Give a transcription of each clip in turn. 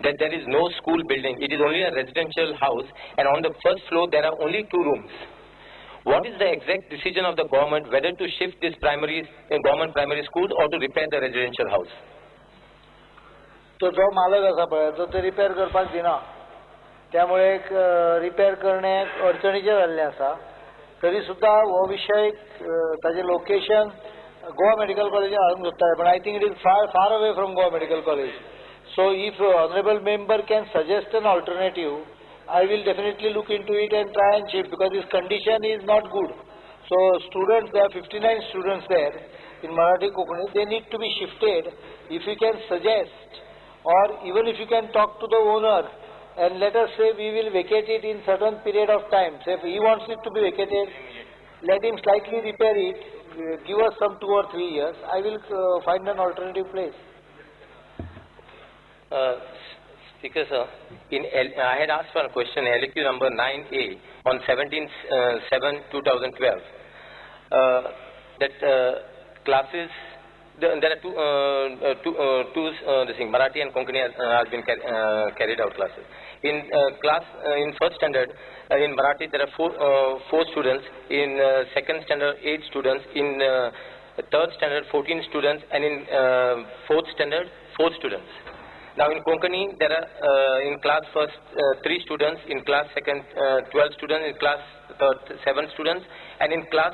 that there is no school building. It is only a residential house, and on the first floor there are only 2 rooms. What is the exact decision of the government whether to shift this government primary schools or to repair the residential house? तो जो मालक आसा पळय तो ते repair करपाक दिना, त्यामुळे रिपेर करण्याक अडचणीचें जाल्लें आसा. तरी सुद्दां हो विशय ताजे लोकेशन गोवा मेडिकल कॉलेजान हाडूंक सोदताले, पण I think it is far away from Goa medical college. So if honorable member can suggest an alternative, I will definitely look into it and try and shift, because this condition is not good. So students, there are 59 students there in Marathi Kokani, they need to be shifted. If you can suggest, or even if you can talk to the owner and let us say we will vacate it in certain period of time. Say if he wants it to be vacated, let him slightly repair it, give us some 2 or 3 years. I will find an alternative place. Speaker sir, I had asked for a question, LQ number 9A on 17/7/2012. That classes, there are two Marathi and Konkani has been carried out classes. In first standard in Marathi there are 4 students. In second standard 8 students. In third standard 14 students, and in fourth standard 4 students. Now in Konkani there are in class first 3 students, in class second 12 students, in class third 7 students, and in class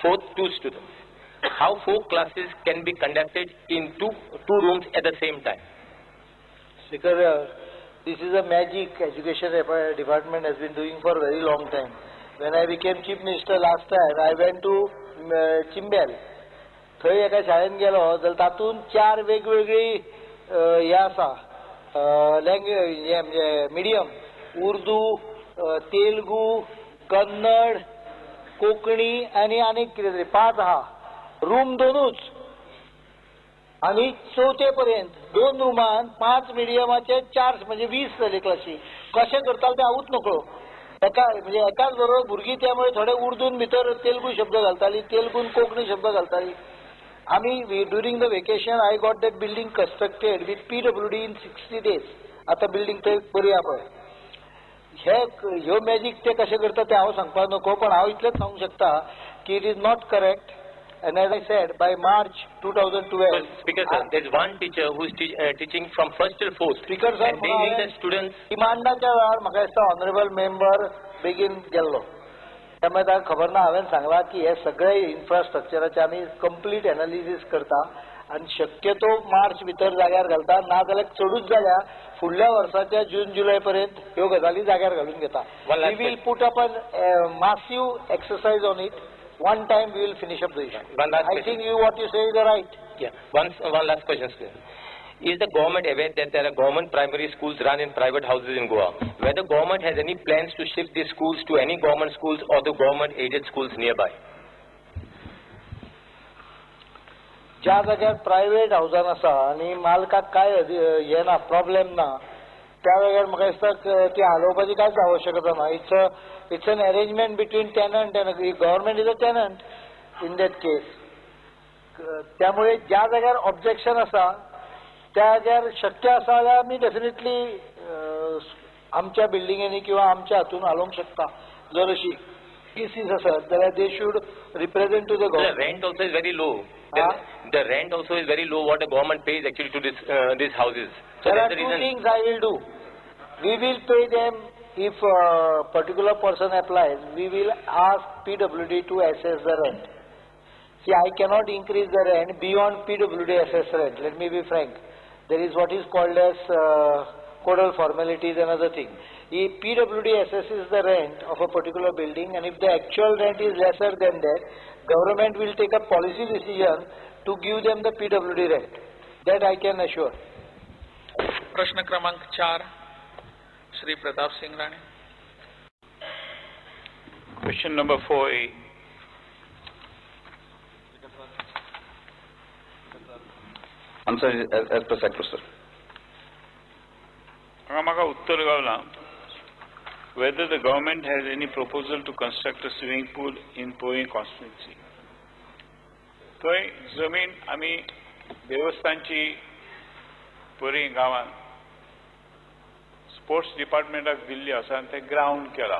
fourth 2 students. How 4 classes can be conducted in two rooms at the same time? Speaker, this is a magic education department has been doing for a very long time. When I became chief minister last time, I went to Chimbel. थंय एका शाळेन गेलो जाल्यार तातूंत 4 वेगवेगळी हे आसा language medium, Urdu, Telugu, Kannada, Konkani आनी कितें तरी 5 आहा. रूम 2च आनी 4थे पर्यंत 2 रुमान 5 मिडियमाचे 4 म्हणजे 20 जाले क्लासी. कशें करताले तें हांवूच नकळो. एकाच बरोबर भुरगीं त्यामुळे थोडे उर्दून भितर तेलुगू शब्द घालतालीं, तेलुगून कोंकणी शब्द घालतालीं. During the vacation, I got that building constructed with PWD in 60 days. आता बिल्डिंग थंय बरी आहा पळय. ह्यो मॅजिक ते कशें करता तें हांव सांगपाक नको, पण हांव इतलेंच सांगूंक शकता की it is not correct. And as I said, by March 2012... Speaker sir, there is one teacher who is teaching from 1st till 4th. Speaker sir, and they need the students... डिमांडाच्या वेळार म्हाका दिसता ऑनरेबल मेंबर बेगीन गेल्लो. त्यामुळे ताका खबर ना. हांवें सांगलां की हे सगळे इन्फ्रास्ट्रक्चराचे आमी कंप्लीट एनालिसीस करता आनी शक्यतो मार्च भितर जाग्यार घालता, ना जाल्यार चडूच जाल्यार फुडल्या वर्साच्या जून जुलय पर्यंत ह्यो गजाली जाग्यार घालून घेता. We will put up a massive exercise on it. One time we will finish up the issue. I think what you say is right. Yeah. One last question, sir. Is the government aware that there are government primary schools run in private houses in Goa? Whether government has any plans to shift these schools to any government schools or the government aided schools nearby? ज्या जाग्यार private हाऊसान आसा आनी मालकाक काय हे ना, problem ना, त्या जाग्यार म्हाका दिसता ती हालोवपाची कांयच आवश्यकता ना. It's an arrangement between tenant and government is a tenant in that case. त्यामुळे ज्या जाग्यार ऑब्जेक्शन आसा त्या जाग्यार शक्य आसा जाल्यार आमी डेफिनेटली आमच्या बिल्डिंगेनी किंवा आमच्या हातून हालोवंक शकता. जर अशी केसीस आसत जाल्यार they should represent to the government. The rent also is very low. The rent also is very low what the government pays actually to these houses. So there are 2 things I will do. We will pay them. If a particular person applies, we will ask PWD to assess the rent. See, I cannot increase the rent beyond PWD assessed rent. Let me be frank. There is what is called as codal formalities and other thing. If PWD assesses the rent of a particular building, and if the actual rent is lesser than that, government will take a policy decision to give them the PWD rent. That I can assure. प्रश्न क्रमांक 4 Shri Pratap Singh Rane. Question number 4A. Answer as per sector, sir. Ramaka Uttar Gavla. Whether the government has any proposal to construct a swimming pool in Poi constituency. Poi जमीन आमी देवस्थानची पुरी गावात sports डिपार्टमेंटाक Delhi आसा आनी ते ground केला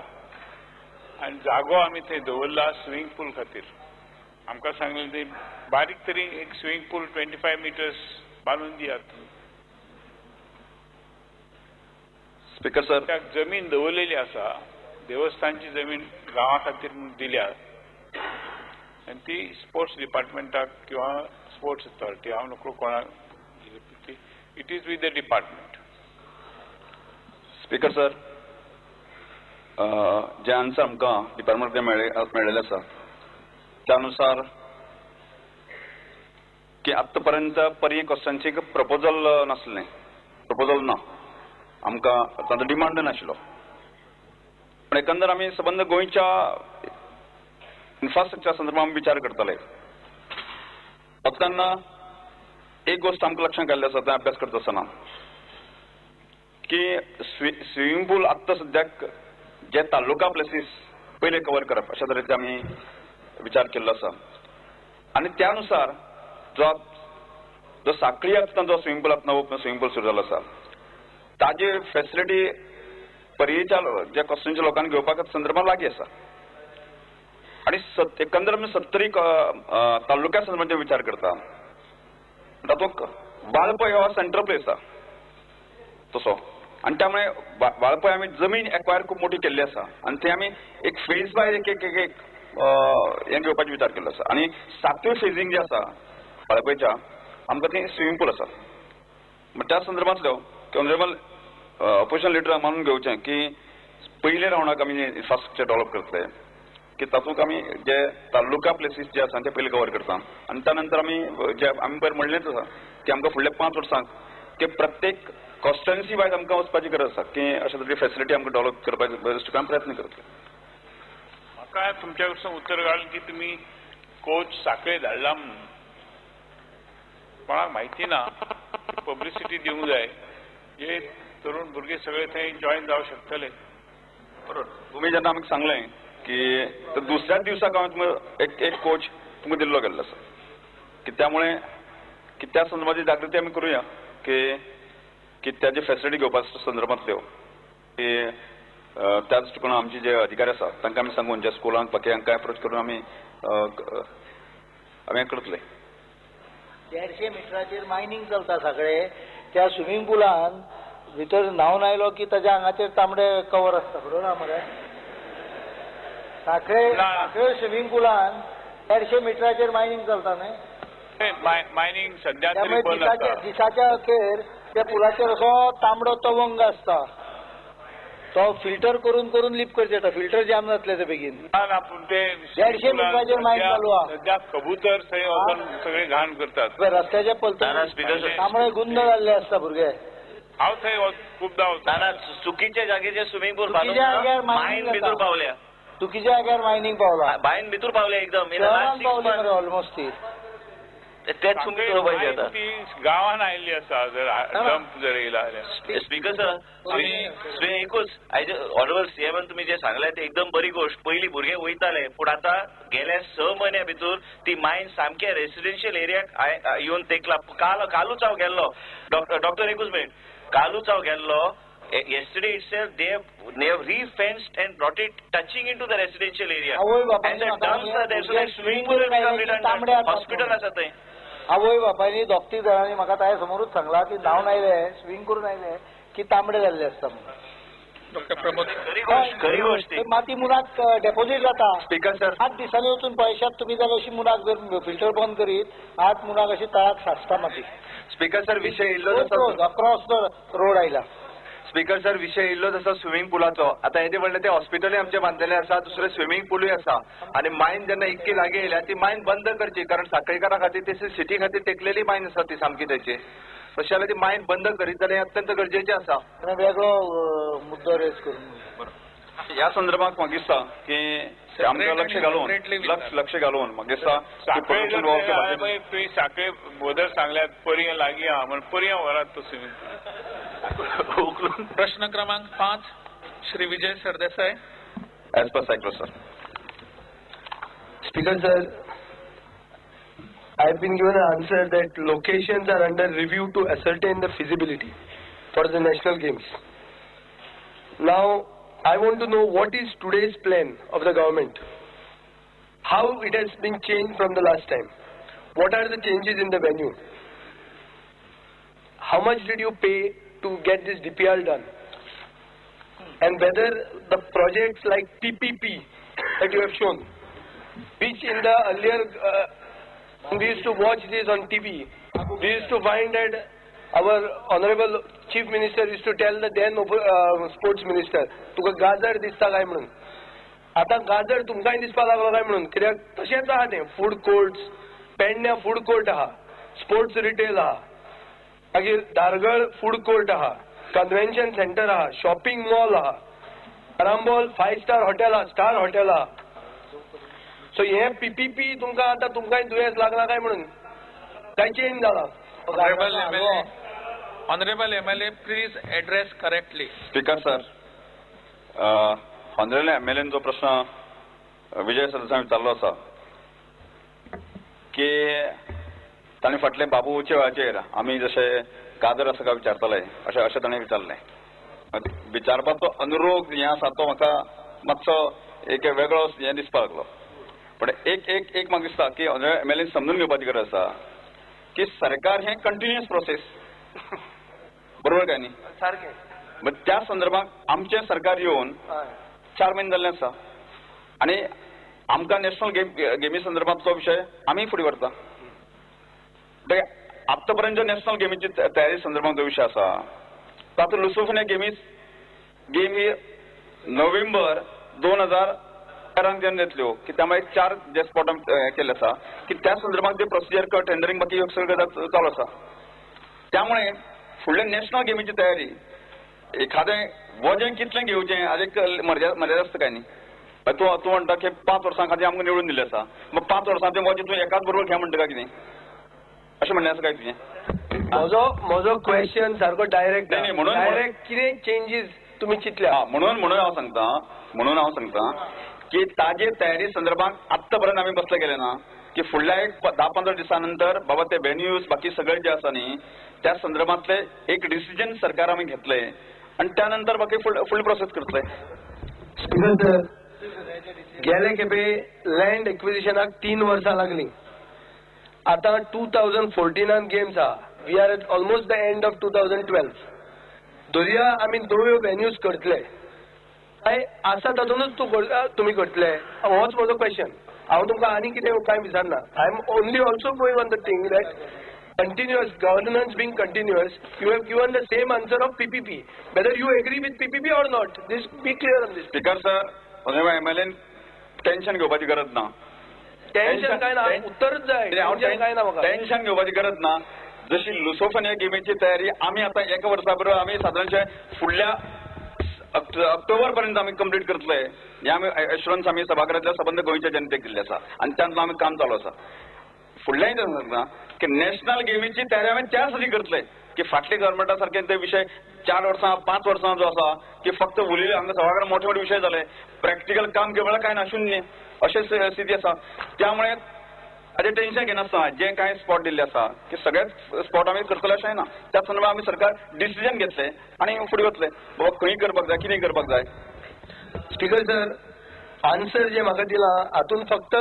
आनी जागो आमी थंय दवरला स्विमींग पूल खातीर. आमकां सांगलें ते बारीक तरी एक स्विमींग पूल 25 मिटर्स बांदून दियात. स्पीकर सर, त्याक जमीन दवरलेली आसा, देवस्थानची जमीन गांवा खातीर दिल्या आनी ती स्पोर्ट्स डिपार्टमेंटाक किंवा स्पोर्ट्स अथॉरिटी, हांव नको कोणाक, it is with the department. Speaker sir, जे आन्सर आमकां डिपार्टमेंटान मेळिल्ले आसा त्यानुसार की आत्ता पर्यंत पर्यायी क्वेश्चनचे प्रपोजल नासलें, प्रपोजल ना, आमकां ताचो डिमांड नाशिल्लो. पण एकंदर आमी संबंद गोंयच्या इन्फ्रास्ट्रक्चर संदर्भात विचार करतले. तातूंतल्यान एक गोष्ट आमकां लक्षांत घाल्ली आसा, तें अभ्यास करता आसतना की स्विमींग पूल आत्ता सद्याक जे तालुका प्लेसीस पयले कवर करप अशा तरेचे आमी विचार केल्लो आसा. आनी त्यानुसार जो साखळी आसता, जो स्विमींग पूल नवो स्विमींग पूल सुरू जाल्लो आसा, ताजी फेसिलिटी पर्येच्या ज्या क्वेश्चनच्या लोकांनी घेवपाक संदर्भात लागीं आसा. आनी एकंदर आमी 70 तालुक्या संदर्भात विचार करता. तातूंत वाळपय हो सेंट्रल प्लेस आसा तसो, आनी त्यामुळे वाळपय आमी जमीन एक्वायर खूब मोठी केल्ली आसा आनी थंय आमी एक फेज बाय एक हें घेवपाचो विचार केल्लो आसा. आनी 7वें फेजींग जे आसा वाळपयच्या आमकां थंय स्विमींग पूल आसा. त्या संदर्भांतलो ऑनरेबल ऑपोजिशन लिडर मानून घेवचें की पयले रावंडाक आमी इन्फ्रास्ट्रक्चर डेव्हलप करतले, की तातूंत आमी जे तालुका प्लेसीस जे आसा ते पयले कवर करता आनी त्या नंतर आमी जे आमी पयर म्हणलेंच आसा की आमकां फुडल्या 5 वर्सांक की प्रत्येक कॉन्स्टिट्युएन्सी वायज आमकां वचपाची गरज आसा की अशा तरेची फेसिलिटी आमकां डेव्हलप करपाचे दृश्टिकोनान प्रयत्न करतले. म्हाका तुमच्या कडसून उत्तर घालून की तुमी कोच साखळे धाडला म्हणून कोणाक म्हायती ना, पब्लिसिटी दिवंक जाय, जे तरुण भुरगे सगळे थंय जॉईन जावं शकतले. बरोबर, तुमी जेन्ना आमकां सांगलें की दुसऱ्याच दिवसाक हांव तुमकां एक कोच तुमकां दिल्लो गेल्लो आसा की त्यामुळे की त्या संदर्भाची जागृती आमी करूया की त्याची फेसिलिटी घेवपा संदर्भांतल्यो की त्या दृश्टिकोनान आमचे जे अधिकारी आसा तांकां आमी सांगून ज्या स्कुलांक बाकी हांकां एप्रोच करून आमी हें करतले. 150 मिटराचेर मायनिंग चलता सगळे. त्या स्विमींग पुलान भितर न्हावन आयलो की ताच्या आंगाचेर तांबडे कवर आसता, बरोबर मरे? साखळे स्विमींग पुलान 150 मिटराचेर मायनिंग चलता न्हय. मायनिंग सध्या तरी बंद आसा. दिसाच्या अखेर त्या पुलाचेर असो तांबडो तवंग आसता, तो फिल्टर करून करून लिप करचे पडटा, फिल्टर जाम जातले ते बेगीन. पूण ते 150 मिटराचेर मायनिंग चालू आहा. सध्या कबूतर थंय वचून सगळे घाण करतात. रस्त्याच्या पलतडीर तांबडे गुंद जाल्ले आसता भुरगे. हांव थंय खूबदां वता. चुकीच्या जागेचेर स्विमींग पूल चुकीच्या जाग्यार मायनिंग भितर पावल्या, चुकीच्या जाग्यार मायनिंग पावला, बायन भितर पावल्या एकदम पावली मरे ऑलमोस्ट. तेच तुमकां कळपाचें आतां. ती गांवान आयिल्ली आसा जर डंप जर येयला जाल्यार. स्पीकर सर, एकूच ऑनरेबल सीएमान तुमी जे सांगले ते एकदम बरी गोष्ट. पयलीं भुरगे वयताले पूण आतां गेल्या 6 म्हयन्या भितर ती मायन सामके रेसिडेन्शियल एरियाक येवन तेकला. कालूच हांव गेल्लो, डॉक्टर एकूच मिनिट, कालूच हांव गेल्लो. Yesterday itself they have re-fenced and brought it touching into the residential area. And the dumps are there, so that swimming pool will become redundant. Hospital आसा थंय. आवय बापायनी दोग-तीग जाणांनी म्हाका ताचे समोरूच सांगला की न्हावन आयले, स्विमींग करून आयले की तांबडे जाल्ले आसता म्हणून. डॉक्टर प्रमोद, खरी गोष्ट माती मुनाक डेपोजीट जाता. स्पीकर सर, 8 दिसांनी वचून पळयशात तुमी जाल्यार अशी मुनाक जर फिल्टर बंद करीत 8 मुनाक अशी तळाक साचता माती. स्पीकर सर, विषय येयल्लो अक्रॉस द रोड आयला. स्पीकर सर, विषय येयल्लो जसो स्विमींग पुलाचो. आता येते म्हणले ते हॉस्पिटलूय आमचे बांधलेले आसा, दुसरे स्विमींग पूलूय आसा आणि मायन जेन्ना इतकी लागीं येयल्या ती मायन बंद करची, कारण साखळीकारा खातीर ती सिटी खातीर टेकलेली मायन आसा ती सामकी त्याची. तशें जाल्यार ती मायन बंद करीत जाल्यार अत्यंत गरजेचें आसा. वेगळो मुद्दो रेज करून ह्या संदर्भात म्हाका दिसता की आमकां लक्ष घालून म्हाका दिसता तुवें साखळे बोदर सांगल्यात पर्या लागीं आहा म्हण पर्या व्हरात तो स्विमींग पूल. प्रश्न क्रमांक 5 Shri Vijay Sardesai. As per cycle, sir. Speaker sir, I have been given an answer that locations are under review to ascertain the feasibility for the national games. Now, I want to know what is today's plan of the government? How it has been changed from the last time? What are the changes in the venue? How much did you pay to get this DPR done? And whether the projects like PPP that you have shown, which in the earlier, we used to watch this on TV, we used to find that our honorable chief minister used to tell the then sports minister, तुका गाजर दिसता काय म्हणून. आता गाजर तुमकांय दिसपाक लागलो काय म्हणून, कित्याक तशेंच आहा तें फूड कोर्ट्स, पेडण्या फूड कोर्ट आहा, स्पोर्ट्स रिटेल आहा, मागीर धारगळ फूड कोर्ट आहा, कन्वेन्शन सेंटर आहा, शॉपिंग मॉल आहा, आरांबोल 5 स्टार हॉटेल आहा, स्टार हॉटेल आहा. सो हे PPP तुमकां आतां तुमकांय दुयेंस लागला काय म्हणून काय चेंज जाला? Honorable MLA, please address correctly. Speaker sir, honourable MLA जो प्रश्न विजय सरदेसाय विचारलो आसा की ताणें फाटले बाबूचे वेळाचेर आमी जशे गाजर आसा काय विचारतले अशें ताणें विचारलें. विचारपाचो अनुरोध हें आसा तो म्हाका मातसो एक वेगळो हें दिसपाक लागलो. पण एक म्हाका दिसता की ऑनरेबल MLA समजून घेवपाची गरज आसा की सरकार हें कंटिन्युअस प्रोसेस, बरोबर काय न्ही? सारकें. त्या संदर्भात आमचें सरकार येवन 4 म्हयने जाल्ले आसा आनी आमकां नॅशनल गेमी संदर्भांतलो विशय आमी फुडें व्हरता. आत्ता पर्यंत नॅशनल गेमीची तयारी संदर्भात जो विशय आसा तातूंत लुसोफिया गेमी नोव्हेंबर 2013 जेन्ना येतल्यो की त्या मागीर 4 जे स्पॉटान केल्ले आसा की त्या संदर्भात जे प्रोसिजर टेंडरिंग बाकी सगळ्यो चालू आसा. त्यामुळे फुडले नॅशनल गेमीची तयारी एखादें वजें कितलें घेवचें हाजे मर्यादा आसता काय न्ही? तूं म्हणटा की 5 वर्सां खातीर आमकां निवडून दिलें आसा, मग 5 वर्सां तें वजें तूं एकाच बरोबर घे म्हणटा काय कितें अशें म्हणलें आसा काय तुजें? म्हजो क्वेश्चन सारको डायरेक्ट कितें चेंजीस तुमी चिंतल्या? म्हणून हांव सांगता की ताजे तयारी संदर्भात आत्ता पर्यंत आमी बसले गेले ना की फुडल्या एक 10-15 दिसां नंतर बाबा ते व्हेन्यूज बाकी सगळे जे आसा न्ही त्या संदर्भातले एक डिसिजन सरकार आमी घेतले आणि त्यानंतर बाकी फुल प्रोसेस करतले. गेले खेपे लँड एक्विजिशनाक 3 वर्सां लागली. आता 2014 गेम्स आहा, we are at almost the end of 2012. दर्या आमी नव्यो व्हेन्यूज करतले काय आसा तातूनच तुमी करतले? होच म्हजो क्वेश्चन. हांव तुमकां आनी कितें कांय विचारना. I am only also going on the thing that continuous governance being continuous, you have given the same answer of PPP. Whether you agree with PPP or not, this be clear on this. Speaker sir, honorable MLA tension घेवपाची गरज ना. Tension काय ना, उत्तरच जाय. Tension घेवपाची गरज ना. जशी लुसोफिया गेमीची तयारी आमी आता 1 वर्सा बरोबर आमी साधारणशे फुडल्या ऑक्टोबर पर्यंत आमी कंप्लीट करतले हे आमी एश्युरन्स आमी सभागृहातल्या सबंद गोंयच्या जनतेक दिल्ले आसा आणि त्यातून आमी काम चालू आसा. फुडल्याय सांगता की नॅशनल गेमीची तयारी आमी त्या साठी करतले की फाटले गव्हर्नमेंटा सारखे ते विषय 4 वर्सां 5 वर्सां जो आसा की फक्त उलयले हांगा सभागृहात मोठे मोठे विषय जाले, प्रॅक्टिकल काम केवळ काय ना, शून्य अशें स्थिती आसा. त्यामुळे हाजें टेन्शन घेनासतना जे कांय स्पॉट दिल्ले आसा की सगळेच स्पॉट आमी करतले अशें ना. त्या संदर्भात आमी सरकार डिसिजन घेतले आनी फुडें वतले बाबा खंय करपाक जाय कितें करपाक जाय. स्पीकर सर, आन्सर जे म्हाका दिला हातूंत फक्त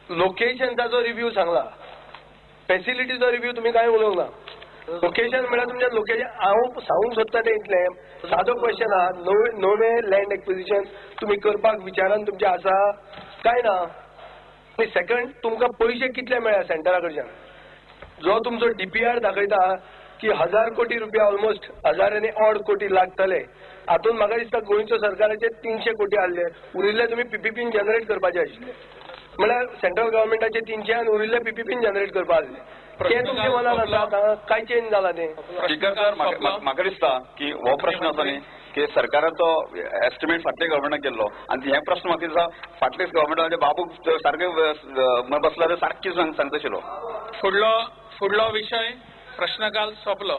लोकेशनचा रिव्ह्यू सांगला, फॅसिलिटीचो रिव्ह्यू तुम्ही काय उलोवंक ना. लोकेशन म्हळ्यार तुमचें लोकेशन हांव सांगूंक सोदता तें इतलें सादो क्वेश्चन आहा. नवे लँड एक्विजिशन तुमी करपाक विचारान तुमचे आसा काय ना? आनी सेकंड, तुमकां पयशे कितले मेळ्ळा सेंटरा कडच्यान? जो तुमचो DPR दाखयता की 1000 कोटी रुपया ऑलमोस्ट 1000 आनी ऑड कोटी लागतले, हातूंत म्हाका दिसता गोंयच्या सरकाराचे 300 कोटी आसले, उरिल्ले तुमी PPP जनरेट करपाचे आशिल्ले. म्हळ्यार सेंट्रल गव्हर्नमेंटाचे 300 आनी उरिल्ले PPP जनरेट करपाक आसले. ते तुमच्या मनान आसा काय चेंज जाला तें? स्पीकर सर, म्हाका दिसता की हो प्रश्न आसा न्ही की सरकाराचो एस्टिमेट फाटले गव्हर्नमेंटाक केल्लो आनी हे प्रश्न म्हाका दिसता फाटले गव्हर्नमेंटाचे बाबूक सारके बसला सारकी सांगता आशिल्लो. फुडलो विषय प्रश्नकाल सोंपलो.